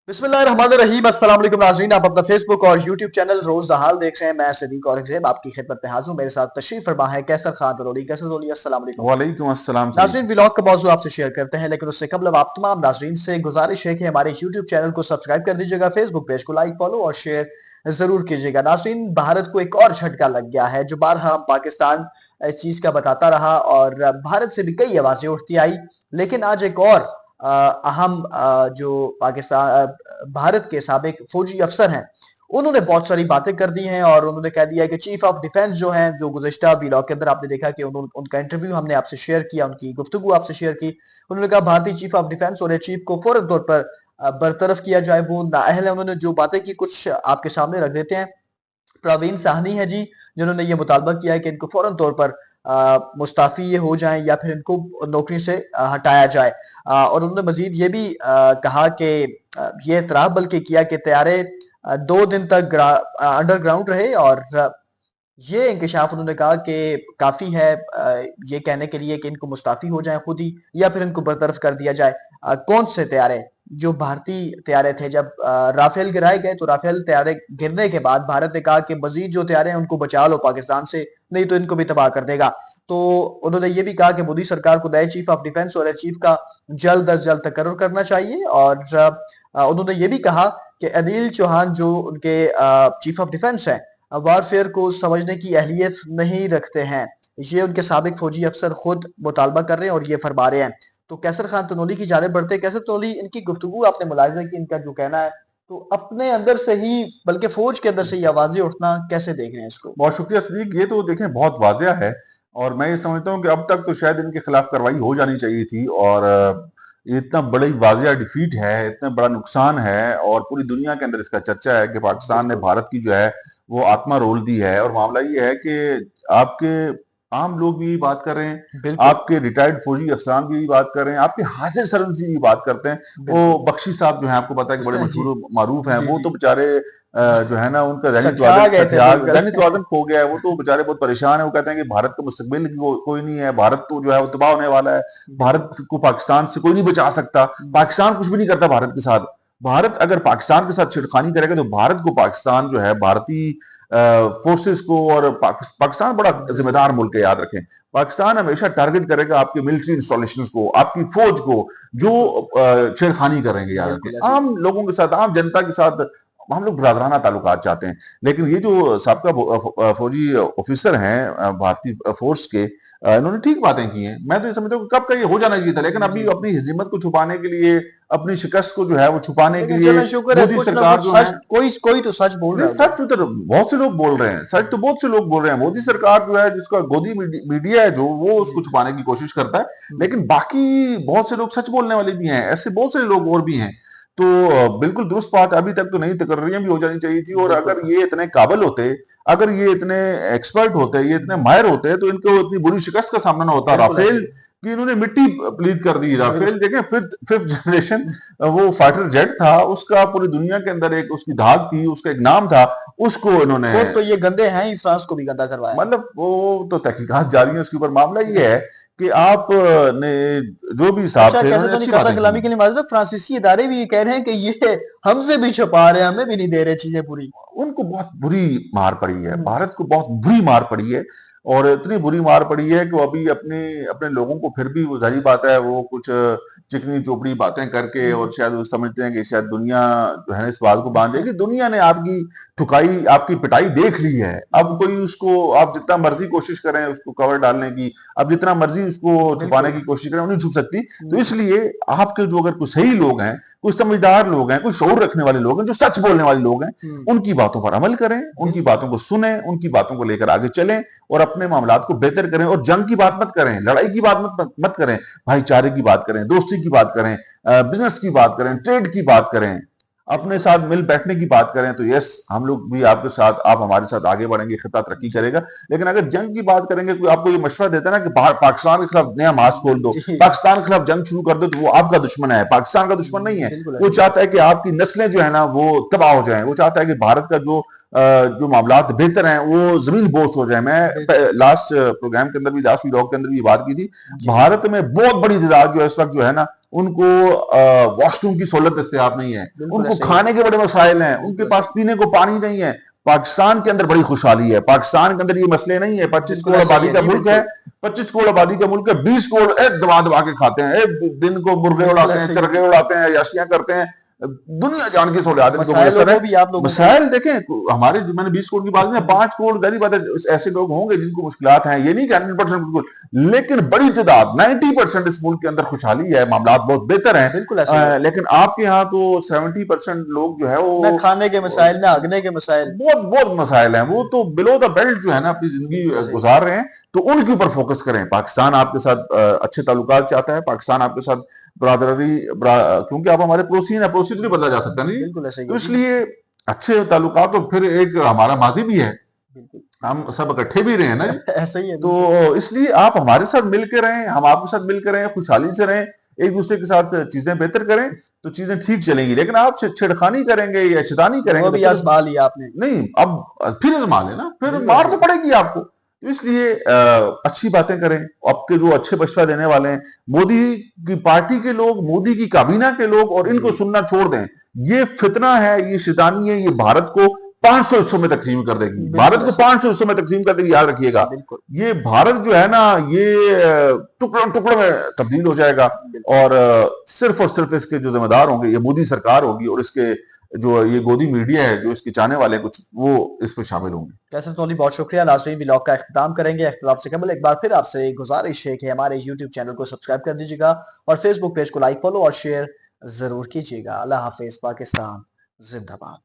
बिस्मिल्लाहिर्रहमानिर्रहीम। अस्सलाम वालेकुम नाज़रीन, आप अपना फेसबुक और यूट्यूब चैनल रोज द हाल देख रहे हैं। मैं सदीक औरंगजेब आपकी खिदमत में हाजिर हूं। मेरे साथ तशरीफ फरमा है कैसर खान दरोली। कैसर दरोली, अस्सलाम वालेकुम। वालेकुम अस्सलाम सलीम। नाज़रीन, व्लॉग का मौजू आपसे शेयर करते हैं, लेकिन उससे कबल अब आप तमाम नाज़रीन से गुजारिश है कि हमारे यूट्यूब चैनल को सब्सक्राइब कर दीजिएगा, फेसबुक पेज को लाइक, फॉलो और शेयर जरूर कीजिएगा। नाज़रीन, भारत को एक और झटका लग गया है, जो बारहा हम पाकिस्तान इस चीज का बताता रहा और भारत से भी कई आवाजें उठती आई, लेकिन आज एक और अहम जो भारत के साबिक फौजी अफसर हैं, उन्होंने बहुत सारी बातें कर दी हैं और उन्होंने कह दिया है कि चीफ ऑफ डिफेंस जो हैं, जो गुज़िश्ता व्लॉग के अंदर आपने देखा कि उनका इंटरव्यू हमने आपसे शेयर किया, उनकी गुफ्तगू आपसे शेयर की। उन्होंने कहा भारतीय चीफ ऑफ डिफेंस और चीफ को फौरन तौर पर बरतरफ किया जाए, वो नाअहल है। उन्होंने जो बातें की कुछ आपके सामने रख देते हैं। प्रवीण साहनी है जी, जिन्होंने ये मुतालबा किया है कि इनको फौरन तौर पर मुस्ताफी ये हो जाएं या फिर इनको नौकरी से हटाया जाए। और उन्होंने मजीद ये भी कहा कि ये इतराफ बल्कि किया कि तैयारे 2 दिन तक अंडरग्राउंड रहे और ये इंकशाफ उन्होंने कहा कि काफी है ये कहने के लिए कि इनको मुस्ताफी हो जाए खुद ही या फिर इनको बरतरफ कर दिया जाए। कौन से तैयारे, जो भारतीय तैयारे थे, जब राफेल गिराए गए तो राफेल तैयारे गिरने के बाद भारत ने कहा कि मजीद जो तैयारे हैं उनको बचा लो पाकिस्तान से, नहीं तो इनको भी तबाह कर देगा। तो उन्होंने ये भी कहा कि मोदी सरकार को नए चीफ ऑफ डिफेंस और एयर चीफ का जल्द अज जल्द तकर्रुर करना चाहिए। और उन्होंने ये भी कहा कि अनिल चौहान जो उनके चीफ ऑफ डिफेंस हैं, वारफेयर को समझने की अहलियत नहीं रखते हैं। ये उनके साबिक फौजी अफसर खुद मुतालबा कर रहे हैं और ये फरमा रहे हैं। तो कैसर खान तनोली की जानिब बढ़ते हैं। कैसर तनोली, इनकी गुफ्तगू आपने मुलाहिजा की, इनका जो कहना है, तो अपने अंदर से ही बल्कि फौज के अंदर से ये आवाजें उठना कैसे देख रहे हैं इसको? बहुत शुक्रिया सदीक, ये तो देखें बहुत वाजिया है। और मैं ये समझता हूँ कि अब तक तो शायद इनके खिलाफ कार्रवाई हो जानी चाहिए थी। और ये इतना बड़ी वाजिया डिफीट है, इतना बड़ा नुकसान है और पूरी दुनिया के अंदर इसका चर्चा है कि पाकिस्तान ने बिल्कुल भारत की जो है वो आत्मा रोल दी है। और मामला ये है कि आपके आम लोग भी यही बात कर रहे हैं, बिल्कुल आपके रिटायर्ड फौजी अफसरान भी यही बात कर रहे हैं, आपके हाजिर सरन भी यही बात करते हैं। वो बिल्कुल। बख्शी साहब जो है, आपको पता है कि बड़े जी मशहूर मारूफ हैं, जी वो जी। तो बेचारे जो है ना, उनका ज़हनी सठिया तवाज़ुन गए थे बिल्कुल। ज़हनी तवाज़ुन खो गया है। वो तो बेचारे बहुत परेशान है। वो कहते हैं कि भारत का मुस्तकबिल कोई नहीं है, भारत तो जो है वो तबाह होने वाला है, भारत बिल्कुल को पाकिस्तान से कोई नहीं बचा सकता, पाकिस्तान कुछ भी नहीं करता भारत के साथ। भारत अगर पाकिस्तान के साथ छेड़खानी करेगा तो भारत को पाकिस्तान जो है भारतीय फोर्सेस को और पाकिस्तान बड़ा जिम्मेदार बिल्कुल मुल्क है, याद रखें। पाकिस्तान हमेशा टारगेट करेगा आपकी मिलिट्री इंस्टॉलेशन को, आपकी फौज को, जो बिल्कुल छेड़खानी करेंगे। याद रखें, बिल्कुल है जी। आम लोगों के साथ, आम जनता के साथ हम लोग बरादराना ताल्लुकात चाहते हैं। लेकिन ये जो साबका फौजी ऑफिसर हैं भारतीय फोर्स के, इन्होंने ठीक बातें की हैं। मैं तो ये समझता हूँ कि कब का ये हो जाना चाहिए था, लेकिन अभी जी अपनी हिज्मत को छुपाने के लिए, अपनी शिकस्त को जो है वो छुपाने के लेकिन लिए चलो शुक्र है, मोदी कुछ ना सरकार कुछ जो है। सच, कोई कोई तो सच बोल नहीं, रहा है उधर। सच उधर बहुत से लोग बोल रहे हैं, सच तो बहुत से लोग बोल रहे हैं। मोदी सरकार जो है, जिसका गोदी मीडिया है, जो वो जी उसको छुपाने की कोशिश करता है। लेकिन बिल्कुल बाकी बहुत से लोग सच बोलने वाले भी हैं, ऐसे बहुत से लोग और भी हैं। तो बिल्कुल दुरुस्त बात, अभी तक तो नई तकर्रियां भी हो जानी चाहिए थी। और बिल्कुल अगर ये इतने काबिल होते, अगर ये इतने एक्सपर्ट होते, ये इतने माहिर होते, तो इनको इतनी बुरी शिकस्त का सामना ना होता। बिल्कुल है राफेल जी। की इन्होंने मिट्टी प्लीत कर दी। राफेल बिल्कुल देखें, फिफ्थ फिफ्थ जनरेशन वो फाइटर जेट था, उसका पूरी दुनिया के अंदर एक उसकी धाक थी, उसका एक नाम था, उसको इन्होंने, खुद तो ये गंदे हैं ही, फ्रांस को भी गंदा करवाया है। मतलब वो तो तहकीकात जारी है उसके ऊपर। मामला ये है कि आप ने, जो भी साहब अच्छा, थे, कैसे इन्होंने तो नहीं अच्छी कतरा बातें की कलामी हैं। के लिए माजरत, फ्रांसीसी इदारे भी ये कह रहे हैं कि ये हमसे भी छुपा रहे हैं, हमें भी नहीं दे रहे चीजें पूरी। उनको बहुत बुरी मार पड़ी है, हम्म, भारत को बहुत बुरी मार पड़ी है। और इतनी बुरी मार पड़ी है कि वो अभी अपने अपने लोगों को, फिर भी वो जाहिर बात है, वो कुछ चिकनी चोपड़ी बातें करके, और हम्म, शायद वो समझते हैं कि शायद दुनिया जो है ना इस बात को बांध देगी। दुनिया ने आपकी ठुकाई, आपकी पिटाई देख ली है। अब हम्म, कोई उसको, आप जितना मर्जी कोशिश करें उसको कवर डालने की, अब जितना मर्जी उसको छुपाने बिल्कुल की कोशिश करें, वो नहीं छुप सकती। तो हम्म, इसलिए आपके जो अगर कुछ सही लोग हैं, कुछ समझदार लोग हैं, कुछ शऊर रखने वाले लोग हैं, जो सच बोलने वाले लोग हैं, हम्म, उनकी बातों पर अमल करें, उनकी बिल्कुल बातों को सुने, उनकी बातों को लेकर आगे चलें और अपने मामलात को बेहतर करें। और जंग की बात मत करें, लड़ाई की बात मत करें, भाईचारे की बात करें, दोस्ती की बात करें, बिजनेस की बात करें, ट्रेड की बात करें, अपने बिल्कुल साथ मिल बैठने की बात करें। तो यस, हम लोग भी आपके साथ, आप हमारे साथ आगे बढ़ेंगे, खिता तरक्की जी करेगा। लेकिन अगर जंग की बात करेंगे, कोई आपको ये मशवरा देता है ना कि पाकिस्तान के खिलाफ नया मार्च खोल दो, जी पाकिस्तान के खिलाफ जंग शुरू कर दो, तो वो आपका दुश्मन है, पाकिस्तान का दुश्मन नहीं है। बिल्कुल है वो जी। चाहता है कि आपकी नस्लें जो है ना वो तबाह हो जाएं। वो चाहता है कि भारत का जो मामलात बेहतर हैं वो जमीन बोस हो जाए। मैं बिल्कुल लास्ट प्रोग्राम के अंदर भी, लास्ट व्लॉग के अंदर भी ये बात की थी। जी भारत में बहुत बड़ी तादाद जो है इस वक्त जो है ना उनको वॉशरूम की सहूलत दस्तयाब नहीं है, बिल्कुल उनको ऐसा ही है। खाने के बड़े मसाइल हैं, उनके बिल्कुल, पास पीने को पानी नहीं है। पाकिस्तान के अंदर बड़ी खुशहाली है, पाकिस्तान के अंदर ये मसले नहीं है। 25 बिल्कुल करोड़ ऐसा ही आबादी है। का जी, मुल्क है, बिल्कुल, 25 करोड़ आबादी का मुल्क है, 20 करोड़ एक दबा दबा के खाते हैं, एक दिन को मुर्गे बिल्कुल उड़ाते हैं, ऐसा ही है। चरखे उड़ाते हैं, याशियां करते हैं। दुनिया जान की सहूलियात इनको मसाइलों मुयसर है। को भी आप लोगों को मसाइल देखें हमारे, जो मैंने 20 करोड़ की बात की, 5 करोड़ गरीब बात है, ऐसे लोग होंगे जिनको मुश्किलात हैं, ये नहीं कि 100% बिल्कुल, लेकिन बड़ी तादाद 90% इस मुल्क के अंदर खुशहाली है, मामलात बहुत बेहतर हैं। बिल्कुल ऐसा ही है। लेकिन आपके यहाँ तो 70% लोग जो है ना वो खाने के मसाइल, ना हगने के मसाइल। बहुत बहुत मसाइल हैं, वो तो बिलो द बेल्ट जो है ना अपनी जिंदगी बिल्कुल ऐसा ही है। गुजार रहे हैं। तो उनके ऊपर फोकस करें। पाकिस्तान आपके साथ अच्छे ताल्लुकात चाहता है, पाकिस्तान आपके साथ क्योंकि आप हमारे पड़ोसी हैं, पड़ोसी तो नहीं बदला जा सकता नहीं। बिल्कुल ऐसा ही तो है। जी, जी, इसलिए अच्छे ताल्लुकात, तो फिर एक हमारा माजी भी है, बिल्कुल। हम सब इकट्ठे भी रहे हैं ना जी। ऐसा ही है, तो बिल्कुल। इसलिए आप हमारे साथ मिलकर रहें, हम आपके साथ मिलकर रहें, खुशहाली से रहें, एक दूसरे के साथ चीजें बेहतर करें, तो चीजें ठीक चलेंगी। लेकिन आप छेड़खानी करेंगे या शैतानी वो करेंगे तो भी फिर आजमा लिया आपने। नहीं, अब फिर इल्मा लेना, फिर बिल्कुल मार ऐसा तो ही है। पड़ेगी आपको। तो इसलिए अच्छी बातें करें। आपके जो अच्छे मशवरा देने वाले हैं, मोदी की पार्टी के लोग, मोदी की काबीना के लोग, और इनको जी, सुनना छोड़ दें। ये फितना है, ये शैतानी है, ये भारत को 500 हिस्सों में तकसीम कर देगी, भारत बिल्कुल को ऐसा ही 500 हिस्सों में तकसीम कर देगी, याद रखिएगा। है। बिल्कुल, ये भारत जो है ना, ये टुकड़ों टुकड़ों में तब्दील हो जाएगा। बिल्कुल। और सिर्फ और सिर्फ इसके जो जिम्मेदार होंगे, ये मोदी सरकार होगी, और इसके जो ये गोदी मीडिया है, जो इसके चाहने वाले हैं कुछ, वो इस पे शामिल होंगे। कैसे तो बहुत शुक्रिया। नाज़रीन, व्लॉग का इख्तिताम करेंगे। इख्तिताम से कबल एक बार फिर आपसे गुजारिश है कि हमारे यूट्यूब चैनल को सब्सक्राइब कर दीजिएगा और फेसबुक पेज को लाइक, फॉलो और शेयर ज़रूर कीजिएगा। अल्लाह हाफ़िज़। पाकिस्तान ज़िंदाबाद।